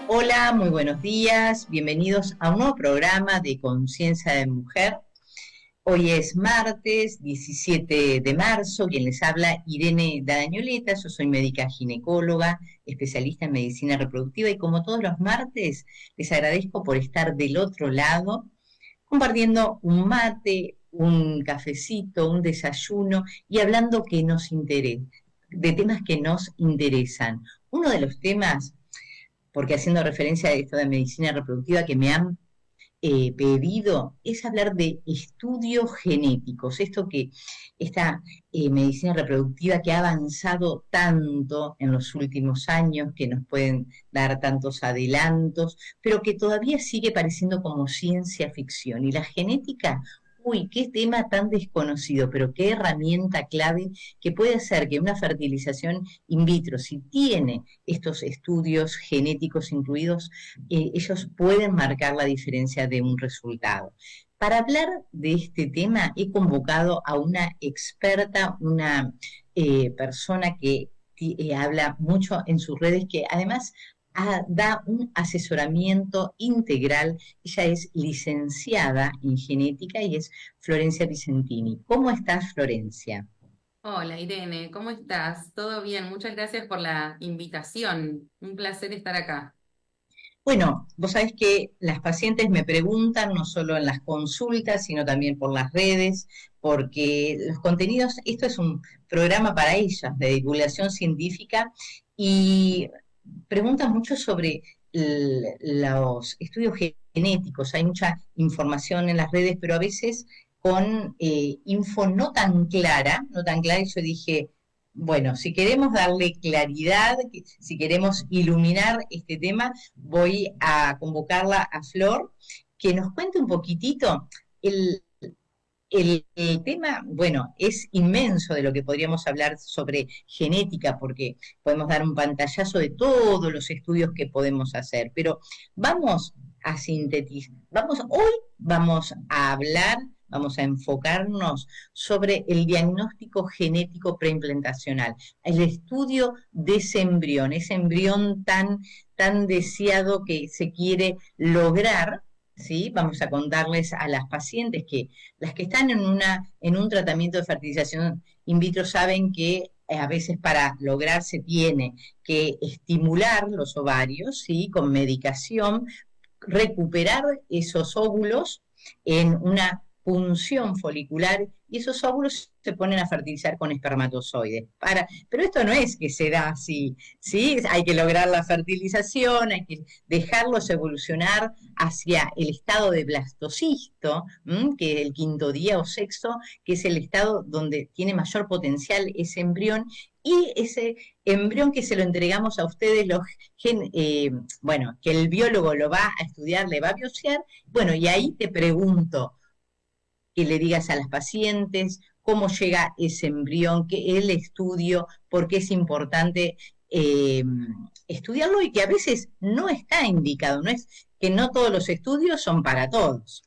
Hola, muy buenos días. Bienvenidos a un nuevo programa de Conciencia de Mujer. Hoy es martes 17 de marzo. Quien les habla, Irene Darañoleta. Yo soy médica ginecóloga, especialista en medicina reproductiva y como todos los martes, les agradezco por estar del otro lado, compartiendo un mate, un cafecito, un desayuno y hablando que nos interesa, de temas que nos interesan. Uno de los temas, porque haciendo referencia a esto de medicina reproductiva que me han pedido, es hablar de estudios genéticos, esto que esta medicina reproductiva que ha avanzado tanto en los últimos años, que nos pueden dar tantos adelantos, pero que todavía sigue pareciendo como ciencia ficción. Y la genética, uy, qué tema tan desconocido, pero qué herramienta clave que puede hacer que una fertilización in vitro, si tiene estos estudios genéticos incluidos, ellos pueden marcar la diferencia de un resultado. Para hablar de este tema he convocado a una experta, una persona que habla mucho en sus redes, que además da un asesoramiento integral. Ella es licenciada en genética y es Florencia Vicentini. ¿Cómo estás, Florencia? Hola Irene, ¿cómo estás? ¿Todo bien? Muchas gracias por la invitación. Un placer estar acá. Bueno, vos sabés que las pacientes me preguntan no solo en las consultas, sino también por las redes, porque los contenidos, esto es un programa para ellas de divulgación científica y preguntan mucho sobre los estudios genéticos. Hay mucha información en las redes, pero a veces con info no tan clara, no tan clara, y yo dije, bueno, si queremos darle claridad, si queremos iluminar este tema, voy a convocarla a Flor, que nos cuente un poquitito. El, el tema, bueno, es inmenso de lo que podríamos hablar sobre genética, porque podemos dar un pantallazo de todos los estudios que podemos hacer, pero vamos a sintetizar, hoy vamos a hablar, vamos a enfocarnos sobre el diagnóstico genético preimplantacional, el estudio de ese embrión tan deseado que se quiere lograr. ¿Sí? Vamos a contarles a las pacientes que las que están en un tratamiento de fertilización in vitro saben que a veces para lograr se tiene que estimular los ovarios, ¿sí? Con medicación, recuperar esos óvulos en una punción folicular y esos óvulos se ponen a fertilizar con espermatozoides. Pero esto no es que se da así, ¿sí? Hay que lograr la fertilización, hay que dejarlos evolucionar hacia el estado de blastocisto, que es el quinto día o sexto, que es el estado donde tiene mayor potencial ese embrión, y ese embrión que se lo entregamos a ustedes, bueno, que el biólogo lo va a estudiar, le va a biopsiar, bueno, y ahí te pregunto que le digas a las pacientes cómo llega ese embrión, qué el estudio, por qué es importante eh, estudiarlo y que a veces no está indicado, no es que no todos los estudios son para todos.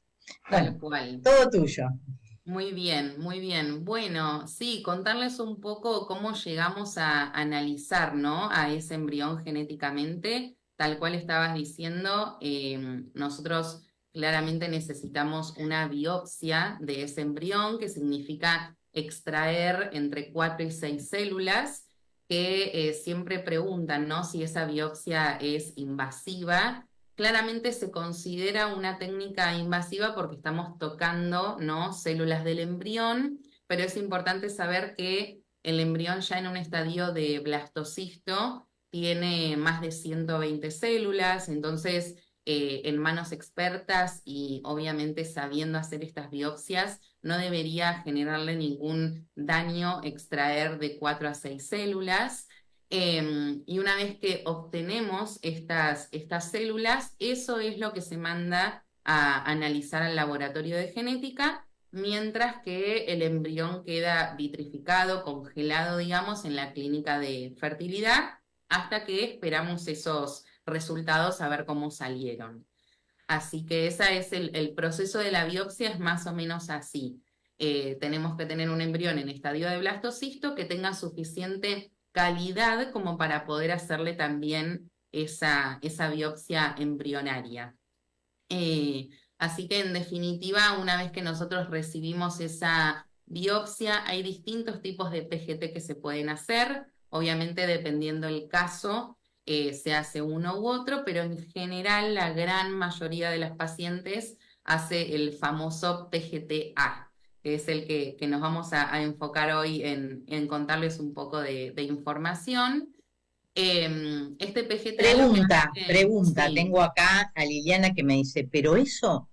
Tal Bueno, cual. todo tuyo. Muy bien, muy bien. Bueno, sí, contarles un poco cómo llegamos a analizar, ¿no? A ese embrión genéticamente, tal cual estabas diciendo, nosotros claramente necesitamos una biopsia de ese embrión, que significa extraer entre 4 y 6 células, que siempre preguntan, ¿no? Si esa biopsia es invasiva. Claramente se considera una técnica invasiva porque estamos tocando, ¿no? Células del embrión, pero es importante saber que el embrión ya en un estadio de blastocisto tiene más de 120 células, entonces en manos expertas y obviamente sabiendo hacer estas biopsias, no debería generarle ningún daño extraer de 4 a 6 células. Y una vez que obtenemos estas células, eso es lo que se manda a analizar al laboratorio de genética, mientras que el embrión queda vitrificado, congelado, digamos, en la clínica de fertilidad, hasta que esperamos esos resultados a ver cómo salieron. Así que ese es el proceso de la biopsia, es más o menos así. Tenemos que tener un embrión en estadio de blastocisto que tenga suficiente calidad como para poder hacerle también esa biopsia embrionaria. Eh, Así que en definitiva, una vez que nosotros recibimos esa biopsia, hay distintos tipos de PGT que se pueden hacer. Obviamente, dependiendo del caso, se hace uno u otro, pero en general la gran mayoría de las pacientes hace el famoso PGT-A, que es el que nos vamos a enfocar hoy en contarles un poco de información. Este PGT-A lo que hace, Pregunta, sí. tengo acá a Liliana que me dice, pero eso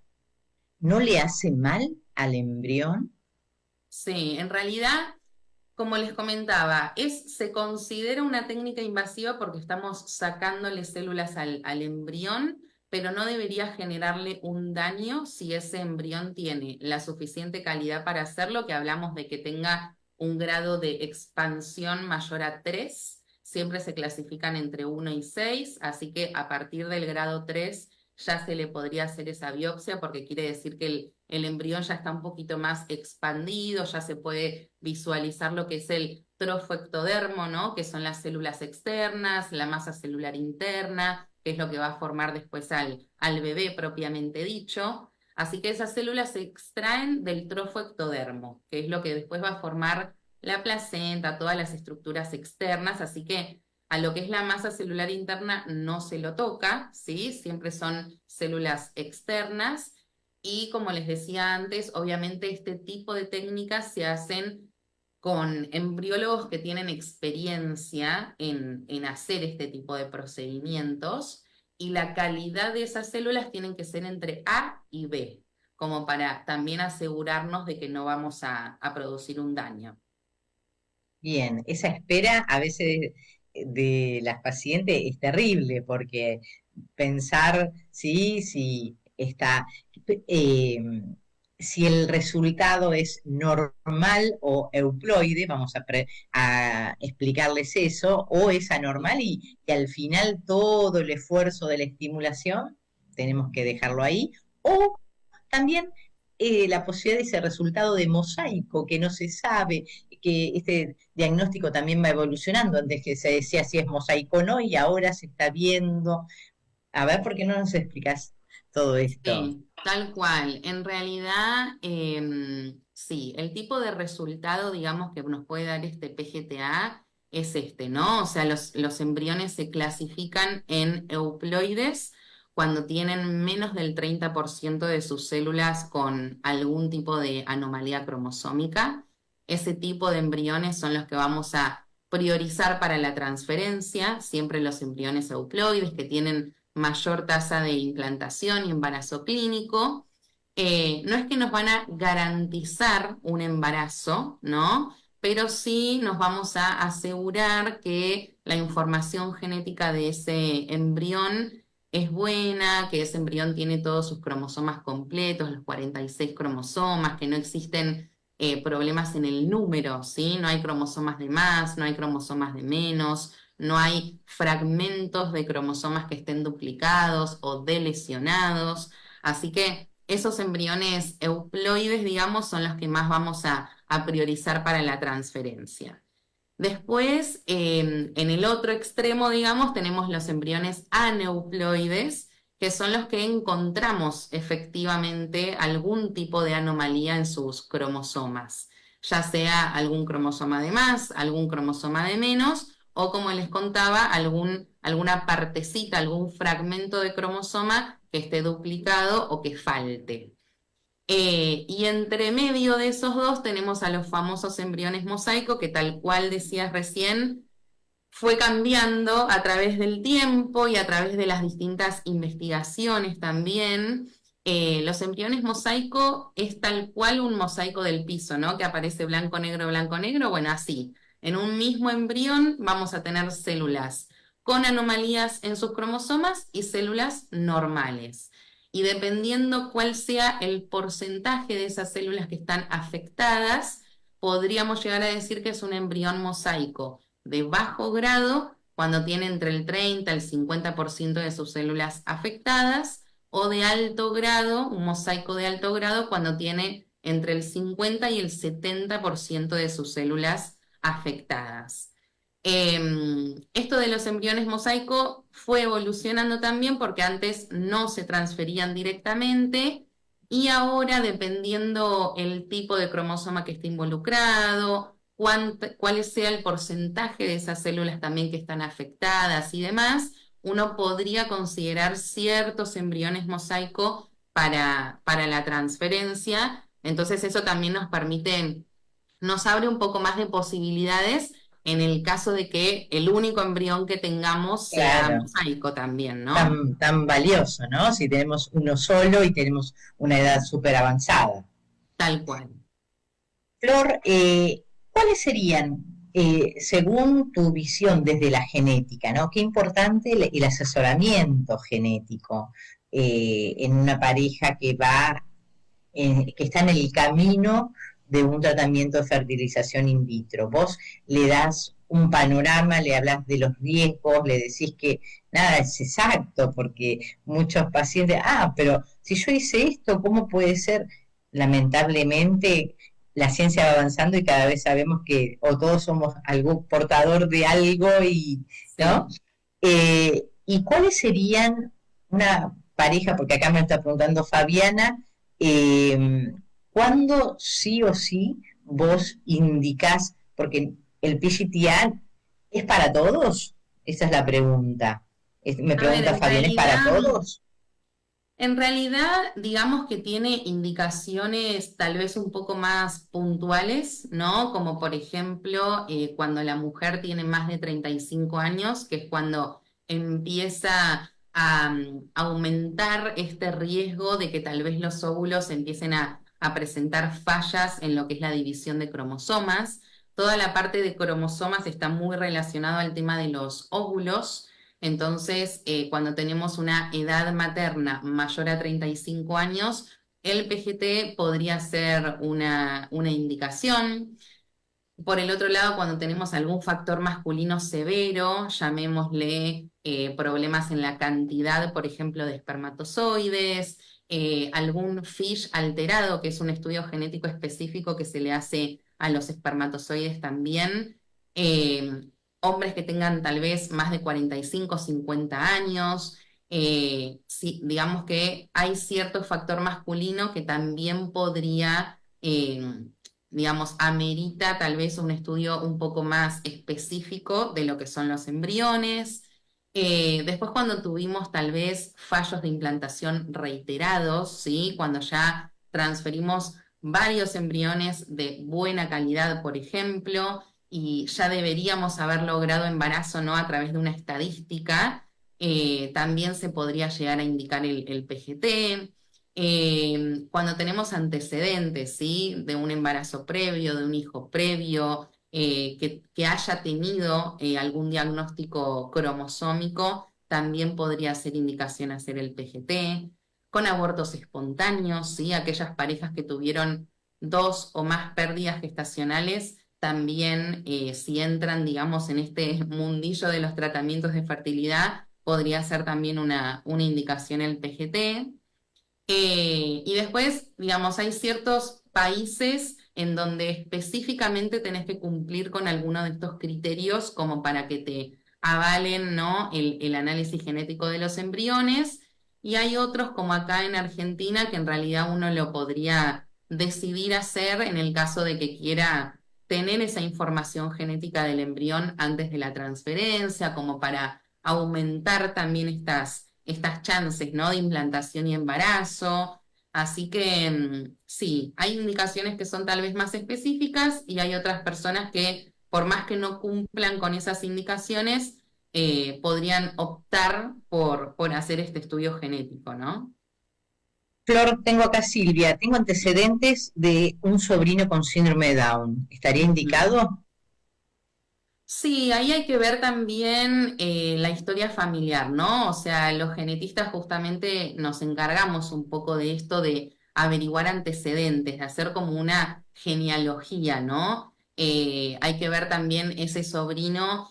no le hace mal al embrión. Sí, en realidad, como les comentaba, se considera una técnica invasiva porque estamos sacándole células al embrión, pero no debería generarle un daño si ese embrión tiene la suficiente calidad para hacerlo, que hablamos de que tenga un grado de expansión mayor a 3. Siempre se clasifican entre 1 y 6, así que a partir del grado 3 ya se le podría hacer esa biopsia porque quiere decir que el embrión ya está un poquito más expandido, ya se puede visualizar lo que es el trofoectodermo, ¿no? Que son las células externas, la masa celular interna, que es lo que va a formar después al bebé propiamente dicho. Así que esas células se extraen del trofoectodermo, que es lo que después va a formar la placenta, todas las estructuras externas, así que a lo que es la masa celular interna no se lo toca, ¿sí? Siempre son células externas. Y como les decía antes, obviamente este tipo de técnicas se hacen con embriólogos que tienen experiencia en hacer este tipo de procedimientos y la calidad de esas células tienen que ser entre A y B, como para también asegurarnos de que no vamos a producir un daño. Bien, esa espera a veces de las pacientes es terrible porque pensar si está, eh, si el resultado es normal o euploide, vamos a explicarles eso, o es anormal y al final todo el esfuerzo de la estimulación tenemos que dejarlo ahí, o también la posibilidad de ese resultado de mosaico que no se sabe, que este diagnóstico también va evolucionando, antes que se decía si es mosaico o no, y ahora se está viendo. A ver, ¿por qué no nos explicas todo esto? Sí, tal cual. En realidad, sí, el tipo de resultado, digamos, que nos puede dar este PGTA es este, ¿no? O sea, los embriones se clasifican en euploides cuando tienen menos del 30% de sus células con algún tipo de anomalía cromosómica. Ese tipo de embriones son los que vamos a priorizar para la transferencia, siempre los embriones euploides que tienen mayor tasa de implantación y embarazo clínico. No es que nos van a garantizar un embarazo, ¿no? Pero sí nos vamos a asegurar que la información genética de ese embrión es buena, que ese embrión tiene todos sus cromosomas completos, los 46 cromosomas, que no existen problemas en el número, ¿sí? No hay cromosomas de más, no hay cromosomas de menos, no hay fragmentos de cromosomas que estén duplicados o delesionados. Así que esos embriones euploides, digamos, son los que más vamos a priorizar para la transferencia. Después, en el otro extremo, digamos, tenemos los embriones aneuploides, que son los que encontramos efectivamente algún tipo de anomalía en sus cromosomas, ya sea algún cromosoma de más, algún cromosoma de menos, o como les contaba, alguna partecita, algún fragmento de cromosoma que esté duplicado o que falte. Y entre medio de esos dos tenemos a los famosos embriones mosaico, que tal cual decías recién, fue cambiando a través del tiempo y a través de las distintas investigaciones también. Los embriones mosaico es tal cual un mosaico del piso, ¿no? Que aparece blanco, negro, blanco, negro. Bueno, así. En un mismo embrión vamos a tener células con anomalías en sus cromosomas y células normales. Y dependiendo cuál sea el porcentaje de esas células que están afectadas, podríamos llegar a decir que es un embrión mosaico de bajo grado cuando tiene entre el 30 y el 50% de sus células afectadas, o de alto grado, un mosaico de alto grado, cuando tiene entre el 50 y el 70% de sus células afectadas. Esto de los embriones mosaico fue evolucionando también porque antes no se transferían directamente y ahora, dependiendo el tipo de cromosoma que esté involucrado, cuál sea el porcentaje de esas células también que están afectadas y demás, uno podría considerar ciertos embriones mosaico para la transferencia. Entonces eso también nos abre un poco más de posibilidades en el caso de que el único embrión que tengamos sea Claro, mosaico también, ¿no? tan valioso, ¿no? Si tenemos uno solo y tenemos una edad súper avanzada. Tal cual. Flor, ¿cuáles serían, según tu visión desde la genética, ¿no? Qué importante el asesoramiento genético en una pareja que está en el camino de un tratamiento de fertilización in vitro. Vos le das un panorama, le hablas de los riesgos, le decís que nada es exacto, porque muchos pacientes, pero si yo hice esto, ¿cómo puede ser? Lamentablemente, la ciencia va avanzando y cada vez sabemos que o todos somos algún portador de algo y, ¿no? Sí. ¿Y cuáles serían una pareja, porque acá me está preguntando Fabiana, eh, ¿cuándo sí o sí vos indicás, porque el PGTA es para todos? Esa es la pregunta. Me A ver, pregunta Fabiana, ¿es para todos? en realidad, digamos que tiene indicaciones tal vez un poco más puntuales, ¿no? Como por ejemplo, cuando la mujer tiene más de 35 años, que es cuando empieza a aumentar este riesgo de que tal vez los óvulos empiecen a presentar fallas en lo que es la división de cromosomas. Toda la parte de cromosomas está muy relacionado al tema de los óvulos. Entonces, cuando tenemos una edad materna mayor a 35 años, el PGT podría ser una indicación. Por el otro lado, cuando tenemos algún factor masculino severo, llamémosle problemas en la cantidad, por ejemplo, de espermatozoides, algún FISH alterado, que es un estudio genético específico que se le hace a los espermatozoides también. eh, Hombres que tengan tal vez más de 45 o 50 años. Sí, digamos que hay cierto factor masculino que también podría digamos, amerita tal vez un estudio un poco más específico de lo que son los embriones. Después cuando tuvimos tal vez fallos de implantación reiterados, ¿sí? Cuando ya transferimos varios embriones de buena calidad, por ejemplo, y ya deberíamos haber logrado embarazo, ¿no? A través de una estadística, también se podría llegar a indicar el PGT. Cuando tenemos antecedentes, ¿sí? De un embarazo previo, de un hijo previo, que haya tenido algún diagnóstico cromosómico, también podría ser indicación hacer el PGT. Con abortos espontáneos, ¿sí? Aquellas parejas que tuvieron dos o más pérdidas gestacionales, también si entran, digamos, en este mundillo de los tratamientos de fertilidad, podría ser también una indicación el PGT. Y después, digamos, hay ciertos países en donde específicamente tenés que cumplir con alguno de estos criterios como para que te avalen, ¿no? El análisis genético de los embriones. Y hay otros, como acá en Argentina, que en realidad uno lo podría decidir hacer en el caso de que quiera tener esa información genética del embrión antes de la transferencia, como para aumentar también estas chances, ¿no? De implantación y embarazo. Así que sí, hay indicaciones que son tal vez más específicas y hay otras personas que, por más que no cumplan con esas indicaciones, podrían optar por hacer este estudio genético, ¿no? Flor, tengo acá Silvia, tengo antecedentes de un sobrino con síndrome de Down. ¿Estaría Ujú. indicado? Sí, ahí hay que ver también la historia familiar, ¿no? O sea, los genetistas justamente nos encargamos un poco de esto de averiguar antecedentes, de hacer como una genealogía, ¿no? Hay que ver también ese sobrino,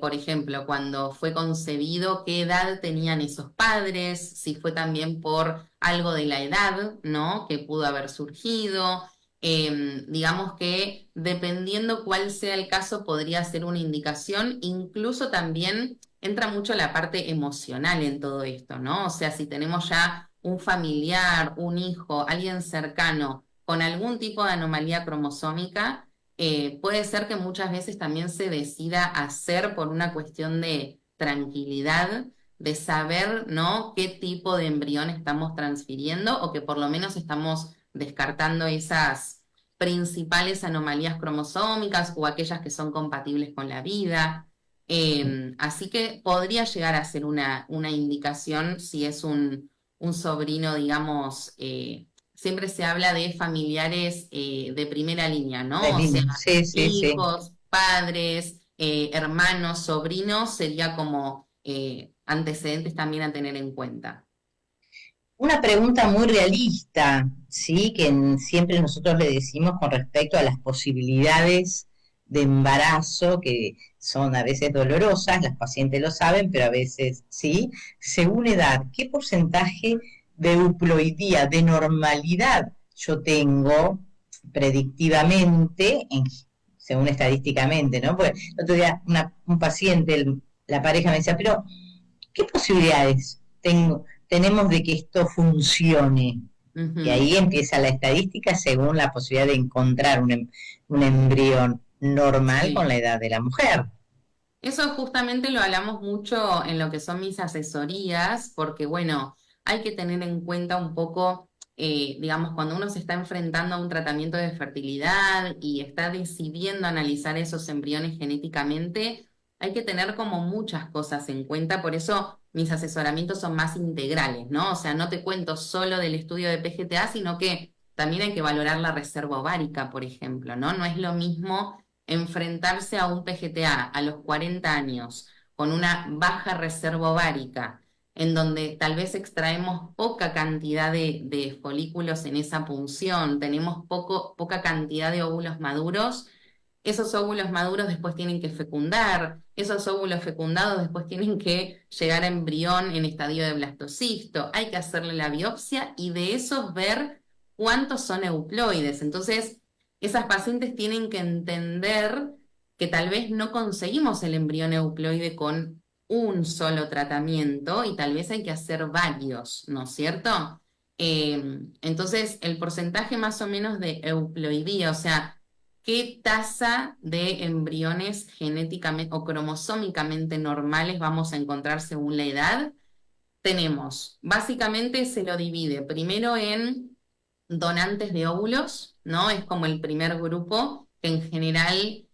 por ejemplo, cuando fue concebido, qué edad tenían esos padres, si fue también por algo de la edad, ¿no? Que pudo haber surgido. digamos que dependiendo cuál sea el caso, podría ser una indicación. Incluso también entra mucho la parte emocional en todo esto, ¿no? O sea, si tenemos ya un familiar, un hijo, alguien cercano con algún tipo de anomalía cromosómica, puede ser que muchas veces también se decida hacer por una cuestión de tranquilidad, de saber, ¿no?, qué tipo de embrión estamos transfiriendo o que por lo menos estamos descartando esas principales anomalías cromosómicas o aquellas que son compatibles con la vida. Así que podría llegar a ser una indicación si es un sobrino, digamos, siempre se habla de familiares de primera línea, De ¿no? O sea, niño. Sí, sí, sí. hijos, padres, hermanos, sobrinos, sería como antecedentes también a tener en cuenta. Una pregunta muy realista, ¿sí? Que siempre nosotros le decimos con respecto a las posibilidades de embarazo, que son a veces dolorosas, las pacientes lo saben, pero a veces sí. Según edad, ¿qué porcentaje de euploidía, de normalidad yo tengo predictivamente, según estadísticamente, ¿no? Pues el otro día un paciente, la pareja me decía, pero ¿qué posibilidades tenemos de que esto funcione? Y Ujú. ahí empieza la estadística según la posibilidad de encontrar un embrión normal con Sí. la edad de la mujer. Eso justamente lo hablamos mucho en lo que son mis asesorías, porque bueno, hay que tener en cuenta un poco, digamos, cuando uno se está enfrentando a un tratamiento de fertilidad y está decidiendo analizar esos embriones genéticamente, hay que tener como muchas cosas en cuenta, por eso mis asesoramientos son más integrales, ¿no? O sea, no te cuento solo del estudio de PGTA, sino que también hay que valorar la reserva ovárica, por ejemplo, ¿no? No es lo mismo enfrentarse a un PGTA a los 40 años con una baja reserva ovárica, en donde tal vez extraemos poca cantidad de folículos en esa punción, tenemos poca cantidad de óvulos maduros. Esos óvulos maduros después tienen que fecundar, esos óvulos fecundados después tienen que llegar a embrión en estadio de blastocisto, hay que hacerle la biopsia y de esos ver cuántos son euploides. Entonces, esas pacientes tienen que entender que tal vez no conseguimos el embrión euploide con un solo tratamiento y tal vez hay que hacer varios, ¿no es cierto? Entonces, el porcentaje más o menos de euploidía, o sea, qué tasa de embriones genéticamente o cromosómicamente normales vamos a encontrar según la edad, tenemos, básicamente se lo divide primero en donantes de óvulos, ¿no? Es como el primer grupo que en general,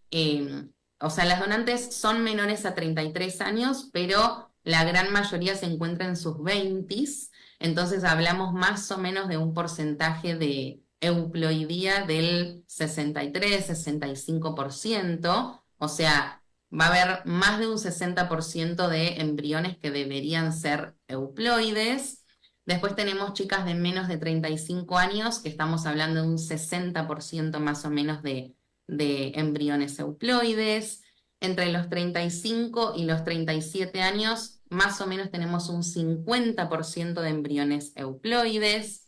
o sea, las donantes son menores a 33 años, pero la gran mayoría se encuentra en sus 20s, entonces hablamos más o menos de un porcentaje de euploidía del 63-65%, o sea, va a haber más de un 60% de embriones que deberían ser euploides. Después tenemos chicas de menos de 35 años, que estamos hablando de un 60% más o menos de embriones euploides. Entre los 35 y los 37 años, más o menos tenemos un 50% de embriones euploides.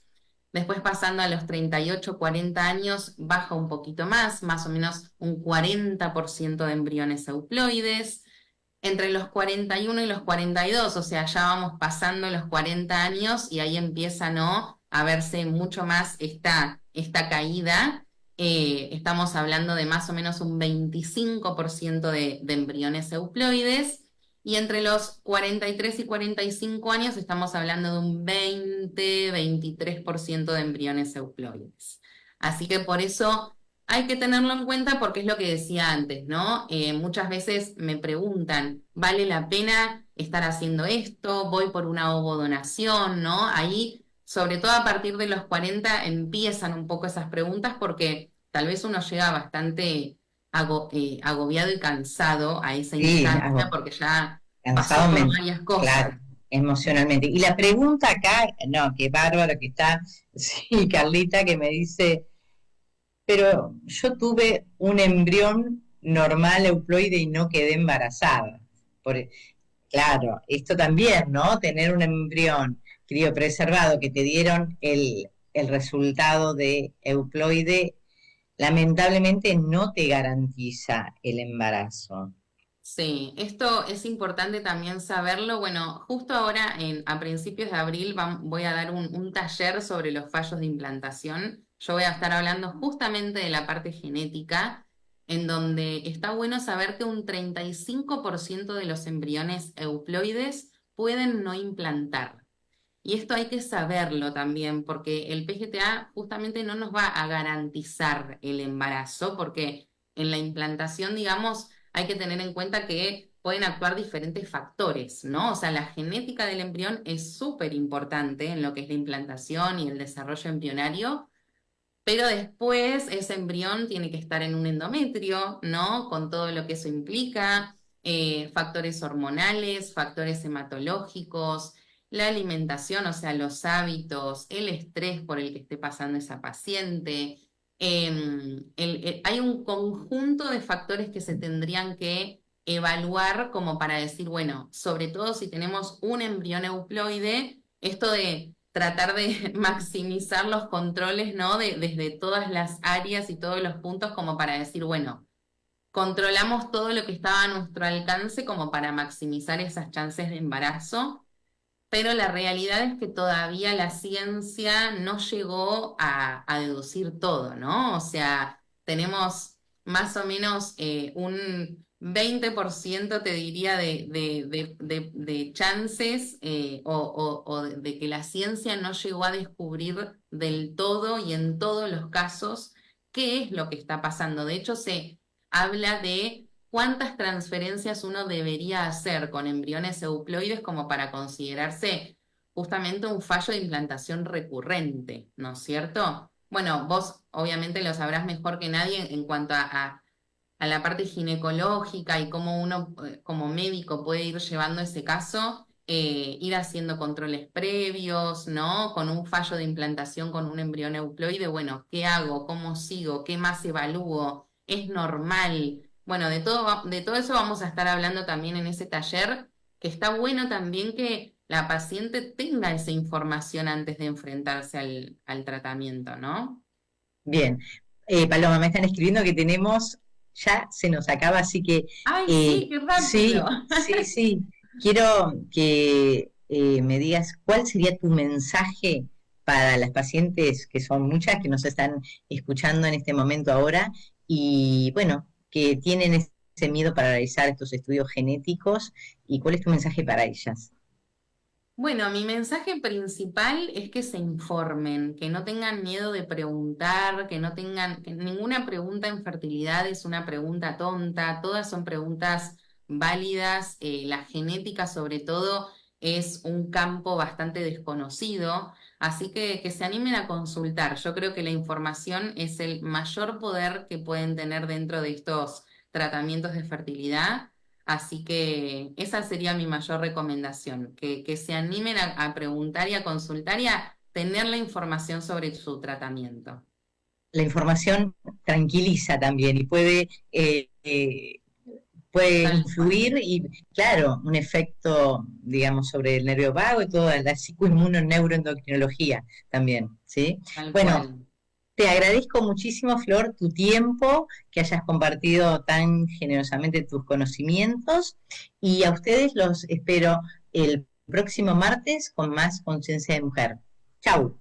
Después pasando a los 38, 40 años, baja un poquito más o menos un 40% de embriones euploides. Entre los 41 y los 42, o sea, ya vamos pasando los 40 años y ahí empieza, ¿no?, a verse mucho más esta caída. Estamos hablando de más o menos un 25% de embriones euploides. Y entre los 43 y 45 años estamos hablando de un 20-23% de embriones euploides. Así que por eso hay que tenerlo en cuenta porque es lo que decía antes, ¿no? Muchas veces me preguntan, ¿vale la pena estar haciendo esto? ¿Voy por una ovodonación? ¿No? Ahí, sobre todo a partir de los 40, empiezan un poco esas preguntas porque tal vez uno llega bastante agobiado y cansado a esa Sí, instancia porque ya pasó cansado por varias cosas. claro, emocionalmente. Y la pregunta acá, no, qué bárbaro que está, sí, Carlita, que me dice, pero yo tuve un embrión normal euploide y no quedé embarazada. Por, claro, esto también, ¿no? Tener un embrión criopreservado que te dieron el resultado de euploide lamentablemente no te garantiza el embarazo. Sí, esto es importante también saberlo. Bueno, justo ahora, a principios de abril, voy a dar un taller sobre los fallos de implantación. Yo voy a estar hablando justamente de la parte genética, en donde está bueno saber que un 35% de los embriones euploides pueden no implantar. Y esto hay que saberlo también, porque el PGTA justamente no nos va a garantizar el embarazo, porque en la implantación, digamos, hay que tener en cuenta que pueden actuar diferentes factores, ¿no? O sea, la genética del embrión es súper importante en lo que es la implantación y el desarrollo embrionario, pero después ese embrión tiene que estar en un endometrio, ¿no? Con todo lo que eso implica, factores hormonales, factores hematológicos, la alimentación, o sea, los hábitos, el estrés por el que esté pasando esa paciente. Hay un conjunto de factores que se tendrían que evaluar como para decir, bueno, sobre todo si tenemos un embrión euploide, esto de tratar de maximizar los controles, ¿no? Desde todas las áreas y todos los puntos como para decir, bueno, controlamos todo lo que estaba a nuestro alcance como para maximizar esas chances de embarazo, pero la realidad es que todavía la ciencia no llegó a deducir todo, ¿no? O sea, tenemos más o menos un 20% te diría, de chances o de que la ciencia no llegó a descubrir del todo y en todos los casos qué es lo que está pasando. De hecho, se habla de cuántas transferencias uno debería hacer con embriones euploides como para considerarse justamente un fallo de implantación recurrente, ¿no es cierto? Bueno, vos obviamente lo sabrás mejor que nadie en cuanto a la parte ginecológica y cómo uno como médico puede ir llevando ese caso, ir haciendo controles previos, ¿no? Con un fallo de implantación con un embrión euploide, bueno, ¿qué hago? ¿Cómo sigo? ¿Qué más evalúo? ¿Es normal? Bueno, de todo eso vamos a estar hablando también en ese taller, que está bueno también que la paciente tenga esa información antes de enfrentarse al tratamiento, ¿no? Bien. Paloma, me están escribiendo que tenemos, ya se nos acaba, así que ¡Ay, sí, qué rápido! sí. Quiero que me digas cuál sería tu mensaje para las pacientes, que son muchas, que nos están escuchando en este momento ahora, y bueno, que tienen ese miedo para realizar estos estudios genéticos, y cuál es tu mensaje para ellas. Bueno, mi mensaje principal es que se informen, que no tengan miedo de preguntar, que no tengan, que ninguna pregunta en fertilidad es una pregunta tonta, todas son preguntas válidas, la genética sobre todo es un campo bastante desconocido, así que se animen a consultar. Yo creo que la información es el mayor poder que pueden tener dentro de estos tratamientos de fertilidad. Así que esa sería mi mayor recomendación, que se animen a preguntar y a consultar y a tener la información sobre su tratamiento. La información tranquiliza también y puede Tal cual, influir y, claro, un efecto, digamos, sobre el nervio vago y toda la psicoinmunoneuroendocrinología también, ¿sí? tal Bueno, cual. te agradezco muchísimo, Flor, tu tiempo, que hayas compartido tan generosamente tus conocimientos y a ustedes los espero el próximo martes con más conciencia de mujer. Chau.